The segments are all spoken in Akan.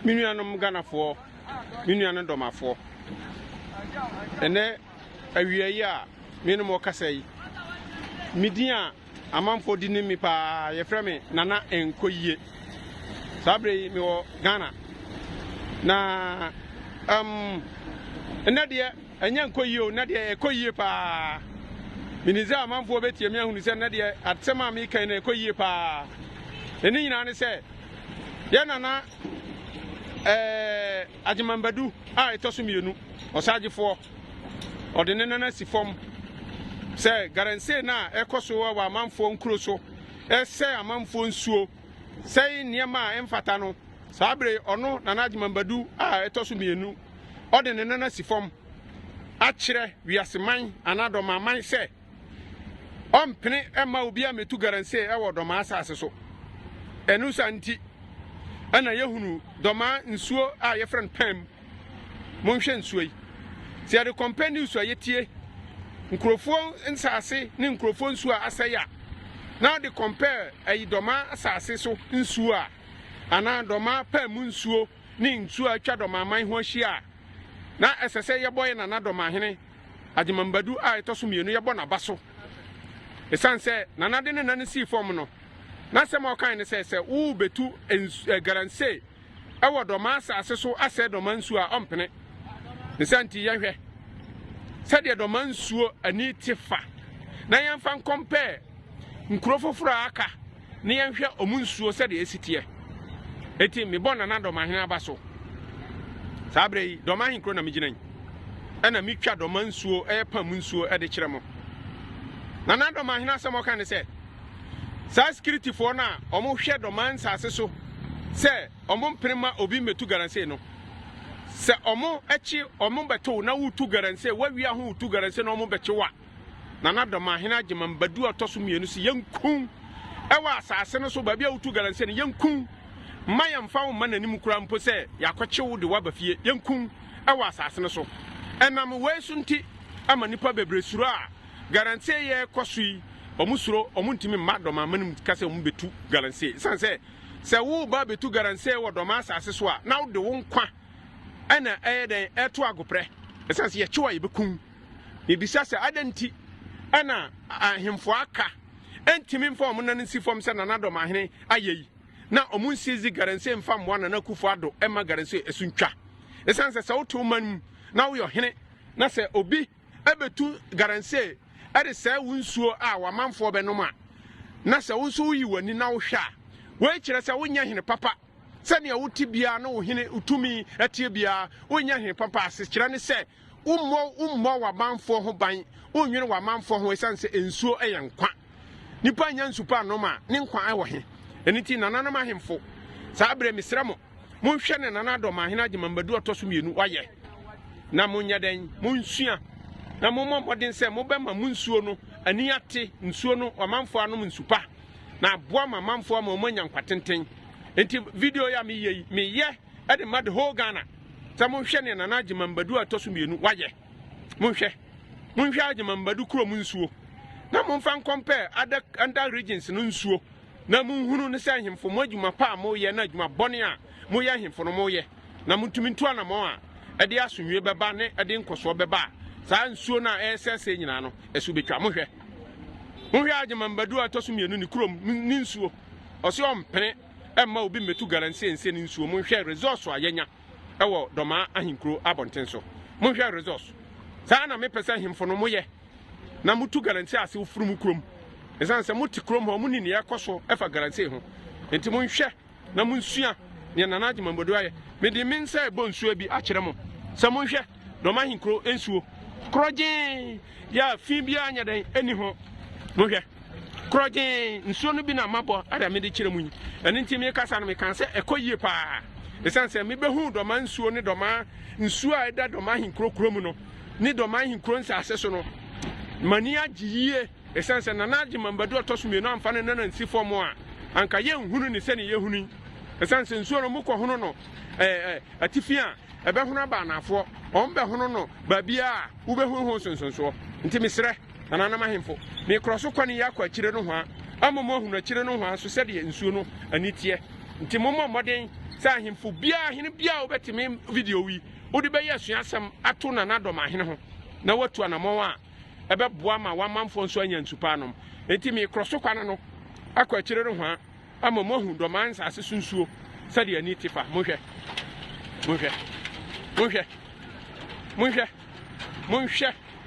Minuanum Ghana for Minuan Doma for. And then a year, minimum Casay. Midia, a man for dinner me pa, your friend, Nana and Koye. Sabre me or Ghana. Na, Nadia, and young Koyo, Nadia, Koye pa. Miniza, a man for Betty, a man who said Nadia at Sama Mika and a Koye pa. And then I said, Yanana, Agyemang Badu, I toss me, Osagyefo or the Nana si form. Say, Galamsey na ekoso wa manfo nkroso. Say a manfo nsuo. Say niema emfatano. Sabre ono na Agyemang Badu a etoso mienu. O de nana si form. Akire wiaseman anado maman say. Ompene ema obi a metu Galamsey e wo Dormaa asase so. Enu santi. Ana yehunu Dormaa nsuo a ye friend pam. Monhwe nsuo yi. Se ade company nsuo yetie. Nkrofo nsase ne nkrofo nsuo a asaya. Now they compare a Dormaa asase so nsuo a ana Dormaa pam nsuo ne nsuo atwa Dormaa man ho ahia. Na esese ye boy na Dormaahene Agyemang Badu a etoso mienu ye bo na baso. Esanse nana de ne nane si form no. Na se mo kan ne se wo betu Galamsey e wo Dormaa asase so ase Dormaa nsuo a ompene. Nesanti ye hwe. Said the Dormaa nsuo ani tifa. Na yɛmfa compare nkrofoforo aka. Na yɛhwɛ omu nsuo said the esitie. Eti me bon na Dormaahene abaso. Sabre yi Dormaahene kro na miginan. Ana mitwa Dormaa nsuo pam nsuo de kyerɛ mo. Na Dormaahene asɛm ɔka ne sɛ sa security for na ɔmo hwɛ Dormaa nsase so sɛ ɔmo mprema obi metu Galamsey no. Se omo echi omo beto na wutu Galamsey wawia ho wutu Galamsey na omo beche wa na Dormaahene Agyemang Badu atoso mienu si yankun ewa asase no so ba bia wutu Galamsey ne yankun mayamfa wo mananim kura mpo se yakwache wo de wabafie yankun ewa asase no so enam wesunti ama nipa bebresuro a Galamsey ye kosui omo suro omo ntimi ma Dormaa manim kase omo betu Galamsey sanse se wo ba betu Galamsey wo Dormaa asase so a na wo de wo nkwa ana den eto agopre esanse ye chiwa yebekun ebisa se adanti ana ahemfo aka entimi mfa omo nan si fom se na Dormaahene ayeyi na omo nsizi Galamsey mfa mwa na kufu ado ema Galamsey esuntwa esanse se woto man na wo yohene na se obi abetu Galamsey ade se wunsuo a wamanfo benom a na se wunso yi wani na wo hwa we kire se wonya hene papa sani awuti bia na wo hene utumi atie bia wonya hene papa asekira ne se ummo wa manfo ho ban onwene wa manfo ho esanse ensuo eyenkwa nipa nya nsupa anoma ne nkwa awo he eniti nananom ahemfo saa bre misramo monhwe ne nana Dormaahene Agyemang Badu atoso mienu waye na monya den monsua na mommodin se mobema munsuo no ani ate nsuo no wa manfo anom nsupa na aboa ma manfo ama omanya nkwatenten. Enti video ya mi ye e de mad whole Ghana. Ta monhwe ne nana Agyemang Badu atoso mienu waye. Monhwe Agyemang Badu kuro munsuo. Na monfa compare other regions no nsuo. Na monhunu ne se ahemfo mo adwuma pa mo ye na adwuma bone a mo ye ahemfo no mo ye. Na montumi ntu ana mo a e de asonwe beba ne e de nkoso beba. Sa nsuo na esese nyina no esu betwa monhwe Agyemang Badu atoso mienu ni kuro ni nsuo. Ose ompene emma obi metu Galamsey ense ni nsuo monhwe resource ayenya ewo Dormaa ahinkro abonten so monhwe resource sa na me pesa himfo no moye na mutu Galamsey ase ofurum krom esanse muti krom ho muni ne yakoso efa Galamsey ho enti monhwe na monsua ne nana Agyemang Badu aye me di mensa ebo nsuo bi akere mo sa monhwe Dormaa ahinkro ensuo kroje ya fi bia anya den eni ho monhwe kroje nsuo no bi na mabo ada me de kire munyi eni ntimi kasa no me kan se ekoyie pa esanse me behu Dormaa nsuo ne Dormaa nsuo a eda Dormaa ahinkro krom no ni Dormaa ahinkro nsase so no mani agiye esanse nana Agyemang Badu atoso mienu amfa ne nana nsi fom a anka ye nhunu ne se ne ye hunu esanse nsuo no mukọ hono no atifia ebe hono ba nafo ombe hono no ba bia wo be hu sonsonso nti mesre nana mahemfo me kroso kwani ya kwa kire no ho a amomo hu na kire no ho a so se de nsuo no anitie nti momo modern sa ahemfo bia hene bia obetime video wi wodi be yesuasem ato na Dormaahene ho na watu anamon a ebeboa ma wamanfo nso anya nsupa anom enti me kroso kwane no akwa akire re ho a ama mohu Dormaa nsase sunsuo sade ani tifa monhwe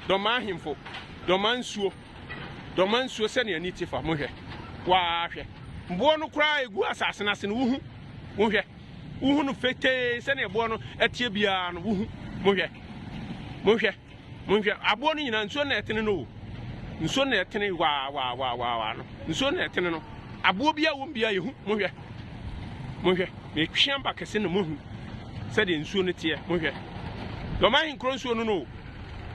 Dormaa ahemfo Dormaa nsuo sane ani tifa monhwe wa hwe mbo no kura egu asase na se no wuhu monhwe no fete sane ebo no etie bia no wuhu monhwe abo no nyina nsuo na etene no nsuo na etene wa no nsuo na etene no abo bia wo bia yehu monhwe me twiamba kese no mohu sade nsuo no tie monhwe Dormaahene kro nsuo no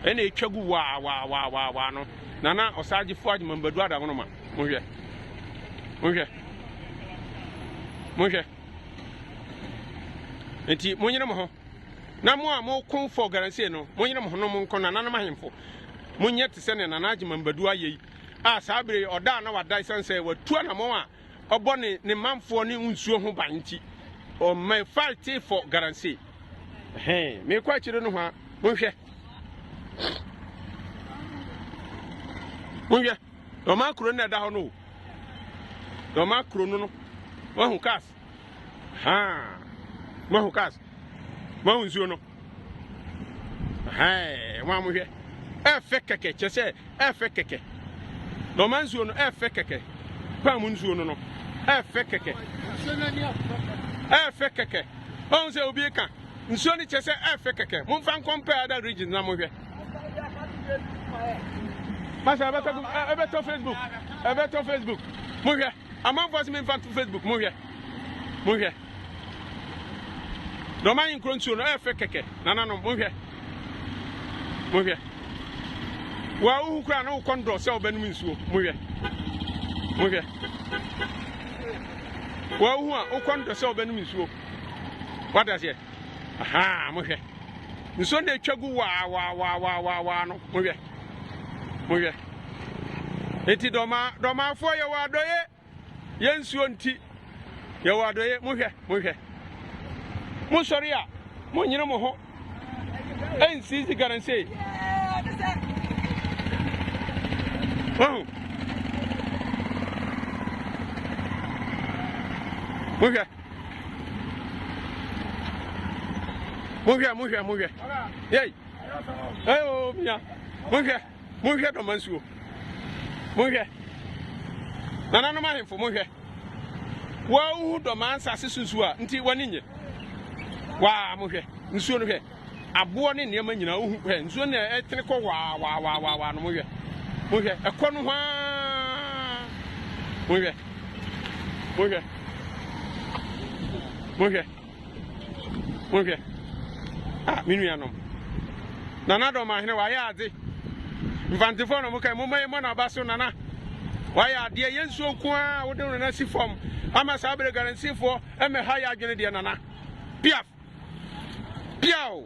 ene etwagu wa no nana Osagyefo Agyemang Badu II ma monhwe enti monyere mo ho na mo a mo kon for Galamsey no monyere mo ho no mo nkon nana no mahemfo monye te se ne nana Agyemang Badu ayi a sabre oda na wada sense watu na mo a obo ne manfo ne nsuo ho banti o my fight for Galamsey me kwa chire no ho a monhwe Dormaa kro na da ho no Dormaa kro no wahu kas wahu nsuo no wa mohwe efe keke chese efe keke Dormaa nsuo no efe keke pa mu nsuo no efe keke on se obi ka nsuo ni chese efe keke mo fan compare other regions na mohwe Masa ebeto Facebook mohwe amam voice me fan Facebook mohwe Dormaa nkro nsuo no efe keke nana no mohwe wa uhu kra na ukondo se obanum nsuo mohwe wa uhu a ukondo se obanum nsuo what does here mohwe nsuo na etwagu wa no mohwe eti Dormaa fo ye wa doye ye nsuo nti ye wa doye mohwe mo sori a mo nyine mo ho ensi Galamsey mohwe yey ayo mia mohwe Dormaa nsuo mohwe nana no mahemfo mohwe wa uhu Dormaa nsase sunsuo a nti wani nye wa mohwe nsuo no hwe abo ne niam nyina uhu hwe nsuo na etene ko wa no mohwe ekọ no hwa mohwe minu anom nana Dormaahene wa ya ade mfantifo no mukai mo na baso nana wa ya ade ye nsuo ko a wo de no na sifom ama sabre Galamsey fo eme ha ya adwene de nana piao